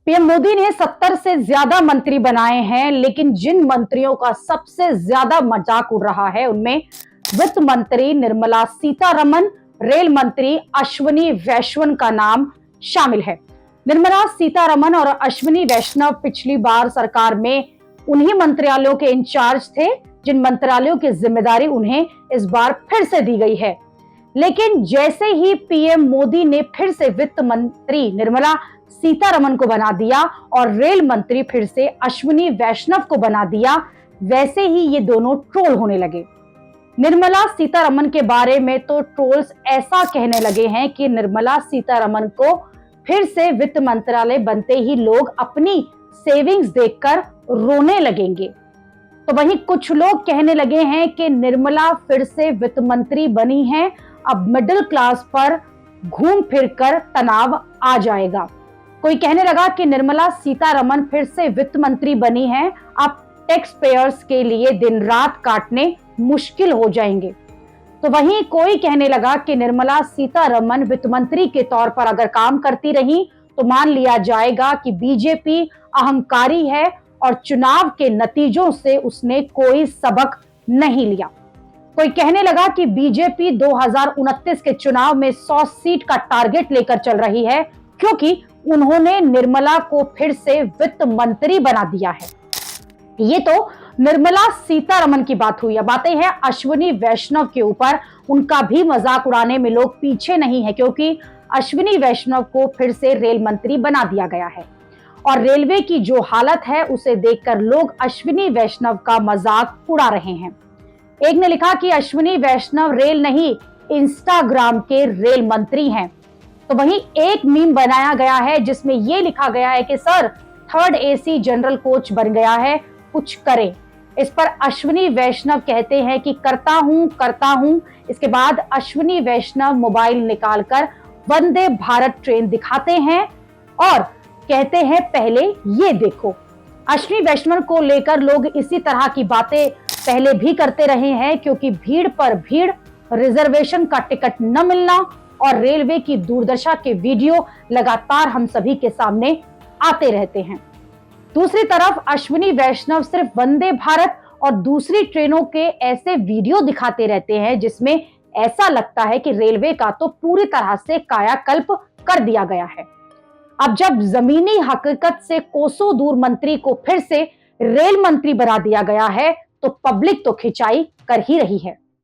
PM Modi ने 70 से ज्यादा मंत्री बनाए हैं, लेकिन जिन मंत्रियों का सबसे ज्यादा मजाक उड़ रहा है उनमें वित्त मंत्री निर्मला सीतारमण, रेल मंत्री अश्विनी वैष्णव का नाम शामिल है। निर्मला सीतारमण और अश्विनी वैष्णव पिछली बार सरकार में उन्हीं मंत्रालयों के इंचार्ज थे जिन मंत्रालयों की जिम्मेदारी उन्हें इस बार फिर से दी गई है। लेकिन जैसे ही पीएम मोदी ने फिर से वित्त मंत्री निर्मला सीतारमण को बना दिया और रेल मंत्री फिर से अश्विनी वैष्णव को बना दिया, वैसे ही ये दोनों ट्रोल होने लगे। निर्मला सीतारमण के बारे में तो ट्रोल्स ऐसा कहने लगे हैं कि निर्मला सीतारमण को फिर से वित्त मंत्रालय बनते ही लोग अपनी सेविंग्स देखकर रोने लगेंगे। तो वहीं कुछ लोग कहने लगे हैं कि निर्मला फिर से वित्त मंत्री बनी हैं, अब मिडिल क्लास पर घूम फिरकर तनाव आ जाएगा। कोई कहने लगा कि निर्मला सीतारमण फिर से वित्त मंत्री बनी हैं, अब टैक्स पेयर्स के लिए दिन रात काटने मुश्किल हो जाएंगे। तो वहीं कोई कहने लगा कि निर्मला सीतारमण वित्त मंत्री के तौर पर अगर काम करती रही तो मान लिया जाएगा कि बीजेपी अहंकारी है और चुनाव के नतीजों से उसने कोई सबक नहीं लिया। कोई कहने लगा कि बीजेपी 2029 के चुनाव में 100 सीट का टारगेट लेकर चल रही है, क्योंकि उन्होंने निर्मला को फिर से वित्त मंत्री बना दिया है। ये तो निर्मला सीतारमण की बात हुई। अब बातें हैं अश्विनी वैष्णव के ऊपर। उनका भी मजाक उड़ाने में लोग पीछे नहीं है, क्योंकि अश्विनी वैष्णव को फिर से रेल मंत्री बना दिया गया है और रेलवे की जो हालत है उसे देखकर लोग अश्विनी वैष्णव का मजाक उड़ा रहे हैं। एक ने लिखा कि अश्विनी वैष्णव रेल नहीं, इंस्टाग्राम के रेल मंत्री हैं। तो वहीं एक मीम बनाया गया है जिसमें यह लिखा गया है कि sir, third AC general coach बन गया है, कुछ करें। इस पर अश्विनी वैष्णव कहते हैं कि करता हूं। इसके बाद अश्विनी वैष्णव मोबाइल निकालकर वंदे भारत ट्रेन दिखाते हैं और कहते हैं पहले ये देखो। अश्विनी वैष्णव को लेकर लोग इसी तरह की बातें पहले भी करते रहे हैं, क्योंकि भीड़ पर भीड़, रिजर्वेशन का टिकट न मिलना और रेलवे की दुर्दशा के वीडियो लगातार हम सभी के सामने आते रहते हैं। दूसरी तरफ अश्विनी वैष्णव सिर्फ वंदे भारत और दूसरी ट्रेनों के ऐसे वीडियो दिखाते रहते हैं जिसमें ऐसा लगता है कि रेलवे का तो पूरी तरह से कायाकल्प कर दिया गया है। अब जब जमीनी हकीकत से कोसों दूर मंत्री को फिर से रेल मंत्री बना दिया गया है तो पब्लिक तो खिंचाई कर ही रही है।